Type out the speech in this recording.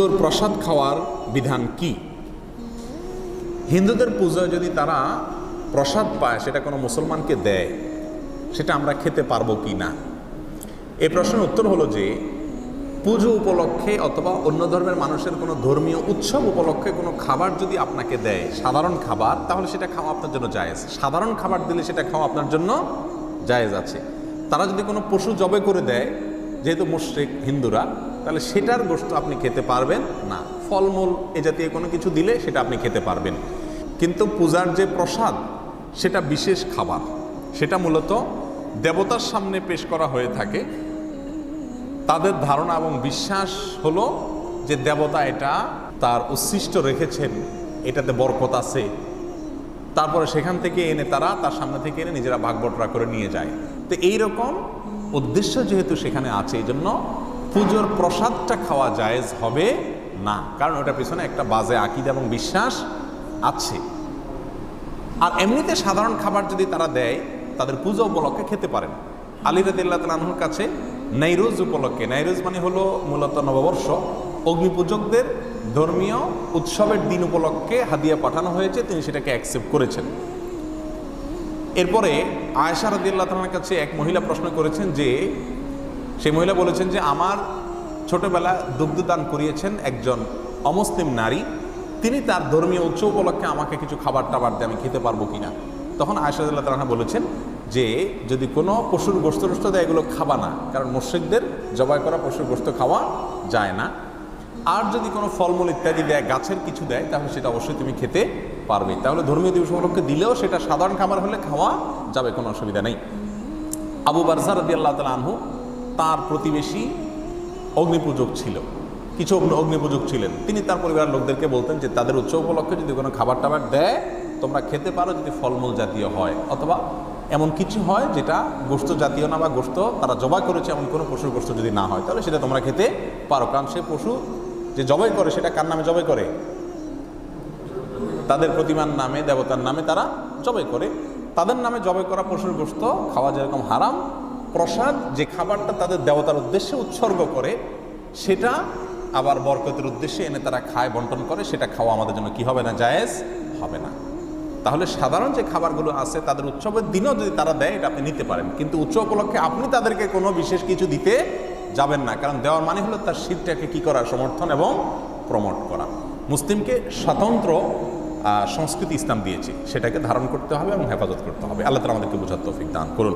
পুজোর প্রসাদ খাওয়ার বিধান কি? হিন্দুদের পুজোয় যদি তারা প্রসাদ পায়, সেটা কোনো মুসলমানকে দেয়, সেটা আমরা খেতে পারবো কি না? এই প্রশ্নের উত্তর হলো যে পুজো উপলক্ষে অথবা অন্য ধর্মের মানুষের কোনো ধর্মীয় উৎসব উপলক্ষে কোনো খাবার যদি আপনাকে দেয়, সাধারণ খাবার, তাহলে সেটা খাওয়া আপনার জন্য জায়েজ। সাধারণ খাবার দিলে সেটা খাওয়া আপনার জন্য জায়েজ আছে। তারা যদি কোনো পশু জবে করে দেয়, যেহেতু মুশরিক হিন্দুরা, তাহলে সেটার গোশত আপনি খেতে পারবেন না। ফলমূল এ জাতীয় কোনো কিছু দিলে সেটা আপনি খেতে পারবেন। কিন্তু পূজার যে প্রসাদ, সেটা বিশেষ খাবার, সেটা মূলত দেবতার সামনে পেশ করা হয়ে থাকে। তাদের ধারণা এবং বিশ্বাস হলো যে দেবতা এটা তার উচ্ছিষ্ট রেখেছেন, এটাতে বরকত আছে। তারপরে সেখান থেকে এনে তারা তার সামনে থেকে এনে নিজেরা ভাগ বটরা করে নিয়ে যায়। তো এইরকম উদ্দেশ্য যেহেতু সেখানে আছে, এই জন্য পুজোর প্রসাদটা খাওয়া জায়েজ হবে না, কারণ ওটার পিছনে একটা বাজে আকীদা এবং বিশ্বাস আছে। আর এমনিতে সাধারণ খাবার যদি তারা দেয়, তাদের পূজা উপলক্ষে খেতে পারেন। আলী রাদিয়াল্লাহু তাআলা আনহুর কাছে নাইরোজ উপলক্ষে, নাইরোজ মানে হলো মূলত নববর্ষ, অগ্নিপূজকদের ধর্মীয় উৎসবের দিন উপলক্ষে হাদিয়া পাঠানো হয়েছে, তিনি সেটাকে অ্যাকসেপ্ট করেছেন। এরপরে আয়েশা রাদিয়াল্লাহু তাআলার কাছে এক মহিলা প্রশ্ন করেছেন, যে সেই মহিলা বলেছেন যে আমার ছোটবেলা দুগ্ধদান করিয়েছেন একজন অমুসলিম নারী, তিনি তার ধর্মীয় উৎসব উপলক্ষে আমাকে কিছু খাবার টাবার দিয়ে আমি খেতে পারবো কিনা। তখন আয়েশা রাদিয়াল্লাহু তাআলা বলেছেন যে যদি কোনো পশুর গোশত টোস্ত দেয়, এগুলো খাবা না, কারণ মুশরিকদের জবাই করা পশুর গোশত খাওয়া যায় না। আর যদি কোনো ফলমূল ইত্যাদি দেয়, গাছের কিছু দেয়, তাহলে সেটা অবশ্যই তুমি খেতে পারবে। তাহলে ধর্মীয় দিবস উপলক্ষে দিলেও সেটা সাধারণ খাবার হলে খাওয়া যাবে, কোনো অসুবিধা নেই। আবু বারজা রাদিয়াল্লাহু তাআলা আনহু, তার প্রতিবেশী অগ্নিপূজক ছিল, কিছু অগ্নিপূজক ছিলেন। তিনি তার পরিবারের লোকদেরকে বলতেন যে তাদের উৎসব উপলক্ষে যদি কোনো খাবার টাবার দেয়, তোমরা খেতে পারো, যদি ফলমূল জাতীয় হয় অথবা এমন কিছু হয় যেটা গোশত জাতীয় না, বা গোশত তারা জবাই করেছে এমন কোনো পশুর গোশত যদি না হয়, তাহলে সেটা তোমরা খেতে পারো। কারণ সে পশু যে জবাই করে, সেটা কার নামে জবাই করে? তাদের প্রতিমার নামে, দেবতার নামে তারা জবাই করে। তাদের নামে জবাই করা পশুর গোশত খাওয়া যেরকম হারাম, প্রসাদ যে খাবারটা তাদের দেবতার উদ্দেশ্যে উৎসর্গ করে, সেটা আবার বরকতের উদ্দেশ্যে এনে তারা খায়, বন্টন করে, সেটা খাওয়া আমাদের জন্য কি হবে না? জায়েজ হবে না। তাহলে সাধারণ যে খাবারগুলো আছে তাদের উৎসবের দিনও যদি তারা দেয়, এটা আপনি নিতে পারেন, কিন্তু উৎসব উপলক্ষে আপনি তাদেরকে কোনো বিশেষ কিছু দিতে যাবেন না, কারণ দেওয়ার মানে হলো তার শিরটাকে কি করা? সমর্থন এবং প্রমোট করা। মুসলিমকে স্বতন্ত্র সংস্কৃতি ইসলাম দিয়েছে, সেটাকে ধারণ করতে হবে এবং হেফাজত করতে হবে। আল্লাহ তাআলা আমাদেরকে বোঝার তৌফিক দান করুন।